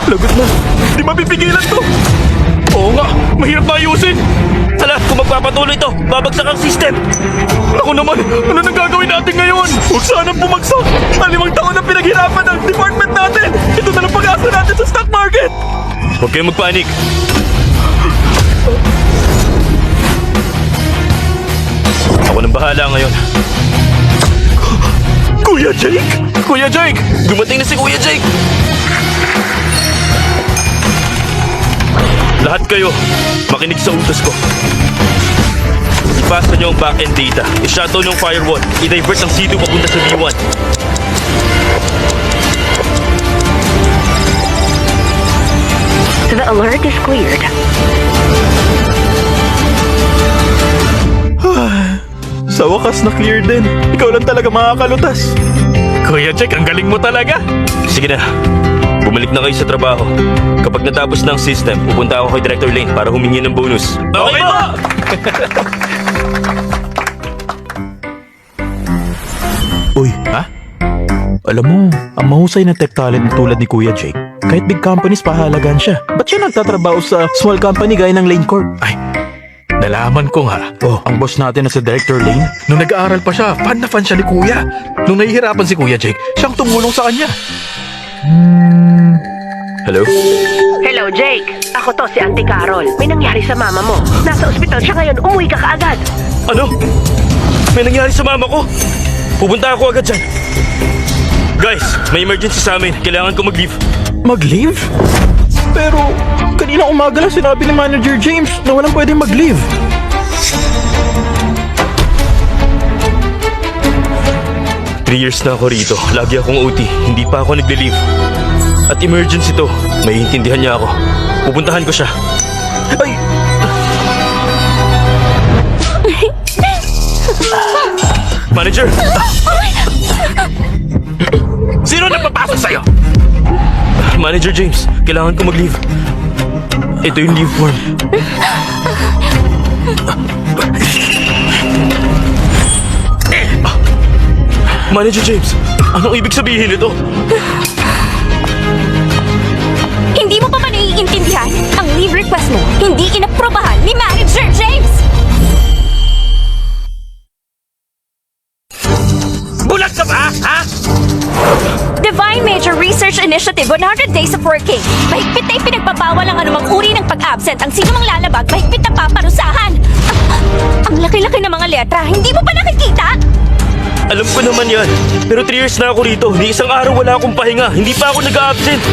Lagot na. Di mapipigilan to. Oo nga, mahirap na ayusin. Hala, kung magpapatuloy to, babagsak ang system. Ako naman, ano nang gagawin natin ngayon? Huwag sanang bumagsak. 5 taon na pinaghirapan ng department natin. Ito na lang pag-asa natin sa stock market. Huwag kayong magpanik. Ako nang bahala ngayon. Kuya Jake! Kuya Jake! Dumating na si Kuya Jake! Lahat kayo, makinig sa utos ko. Ipasa nyo ang back-end data. I-shuttle yung firewall. I-divert ang C2 papunta sa B1. The alert is cleared. Sa wakas na clear din. Ikaw lang talaga makakalutas. Kuya Jake, ang galing mo talaga. Sige na, bumalik na kayo sa trabaho. Kapag natapos na ang system, pupunta ako kay Director Lane para humingi ng bonus. Okay po! Uy, ha? Alam mo, ang mahusay na tech talent tulad ni Kuya Jake, kahit big companies pahalagan siya. Ba't siya nagtatrabaho sa small company gaya ng Lane Corp? Ay, nalaman ko nga. Oh, ang boss natin na si Director Lane, nung nag-aaral pa siya, fan na fan siya ni Kuya. Nung nahihirapan si Kuya Jake, siyang tumulong sa kanya. Hello? Hello, Jake. Ako to, si Auntie Carol. May nangyari sa mama mo. Nasa ospital siya ngayon. Umuwi ka kaagad. Ano? May nangyari sa mama ko? Pupunta ako agad dyan. Guys, may emergency sa amin. Kailangan ko mag-leave. Mag-leave? Pero, kanina umaga lang sinabi ni Manager James na walang pwedeng mag-leave. Three years na ako rito. Lagi akong OT. Hindi pa ako nagli-leave. At emergency to. Maiintindihan niya ako. Pupuntahan ko siya. Ay! Manager! Sino nagpapasok sa'yo? Manager James, kailangan ko mag-leave. Ito yung leave form. Manager James, anong ibig sabihin nito? Hindi mo pa ba naiintindihan? Ang leave request mo, hindi inaprobahan ni Manager James! Bulag ka ba, ha? Divine Major Research Initiative 100 Days of Working. Mahigpit na ipinagbabawal ang anumang uri ng pag-absent. Ang sino mang lalabag, mahigpit na paparusahan. Ang laki-laki ng mga letra, hindi mo pa nakikita? Alam ko naman yan. Pero 3 years na ako rito. Ni isang araw wala akong pahinga. Hindi pa ako nag-absent.